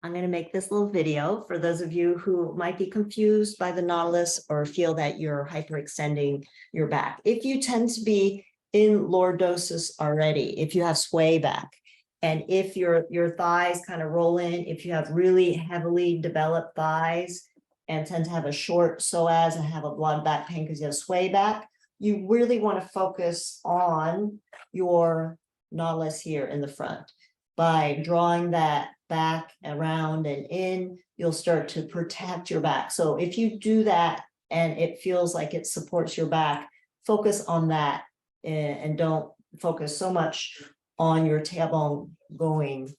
I'm going to make this little video for those of you who might be confused by the Nautilus or feel that you're hyperextending your back. If you tend to be in lordosis already, if you have sway back, and if your thighs kind of roll in, if you have really heavily developed thighs and tend to have a short psoas and have a blood back pain because you have sway back, you really want to focus on your Nautilus here in the front. By drawing that back around and in, you'll start to protect your back. So if you do that and it feels like it supports your back, focus on that and don't focus so much on your tailbone going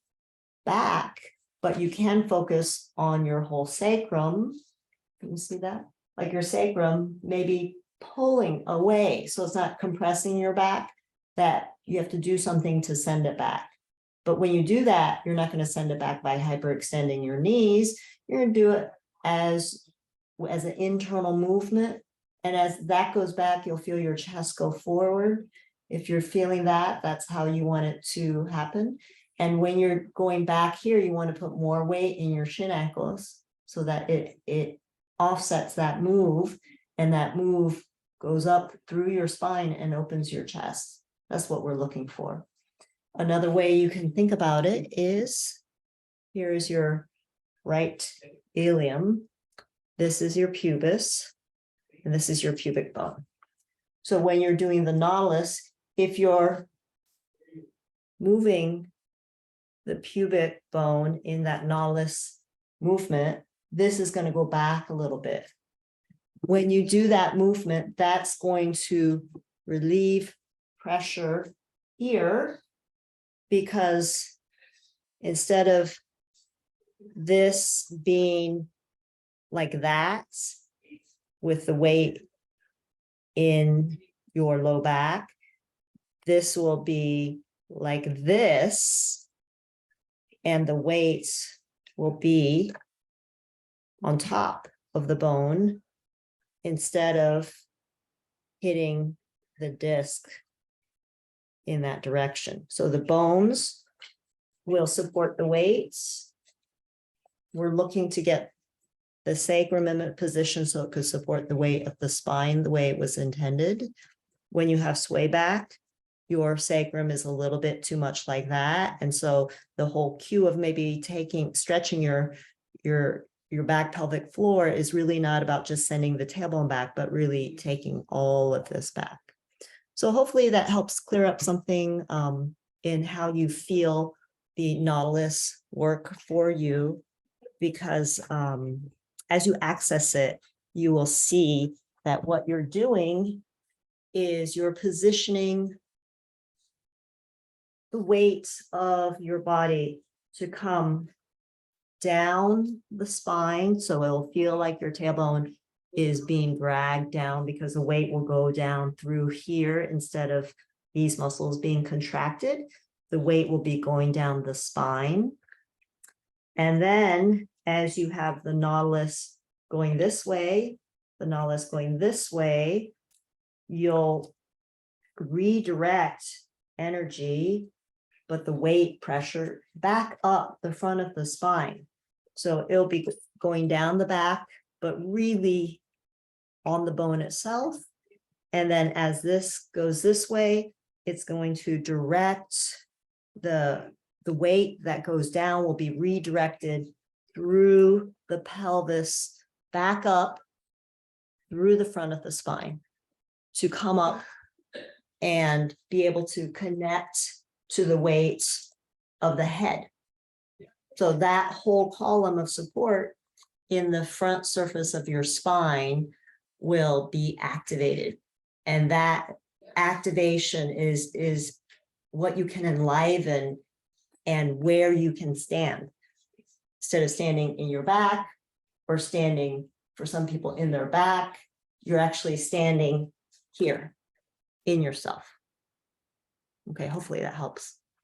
back, but you can focus on your whole sacrum. Can you see that? Like your sacrum maybe pulling away. So it's not compressing your back, that you have to do something to send it back. But when you do that, you're not going to send it back by hyperextending your knees. You're going to do it as an internal movement. And as that goes back, you'll feel your chest go forward. If you're feeling that, that's how you want it to happen. And when you're going back here, you want to put more weight in your shin ankles so that it offsets that move, and that move goes up through your spine and opens your chest. That's what we're looking for. Another way you can think about it is, here is your right ilium. This is your pubis, and this is your pubic bone. So when you're doing the Nautilus, if you're moving the pubic bone in that Nautilus movement, this is going to go back a little bit. When you do that movement, that's going to relieve pressure here, because instead of this being like that with the weight in your low back, this will be like this, and the weight will be on top of the bone instead of hitting the disc in that direction. So the bones will support the weights. We're looking to get the sacrum in position so it could support the weight of the spine the way it was intended. When you have sway back, your sacrum is a little bit too much like that. And so the whole cue of maybe stretching your back pelvic floor is really not about just sending the tailbone back, but really taking all of this back. So hopefully that helps clear up something in how you feel the Nautilus work for you, because as you access it, you will see that what you're doing is you're positioning the weight of your body to come down the spine. So it'll feel like your tailbone is being dragged down, because the weight will go down through here instead of these muscles being contracted. The weight will be going down the spine. And then as you have the Nautilus going this way, the Nautilus going this way, you'll redirect energy, but the weight pressure back up the front of the spine. So it'll be going down the back, but really on the bone itself. And then as this goes this way, it's going to direct the weight that goes down will be redirected through the pelvis, back up through the front of the spine to come up and be able to connect to the weight of the head. So that whole column of support in the front surface of your spine will be activated. And that activation is what you can enliven and where you can stand. Instead of standing in your back or standing, for some people, in their back, you're actually standing here in yourself. Okay, hopefully that helps.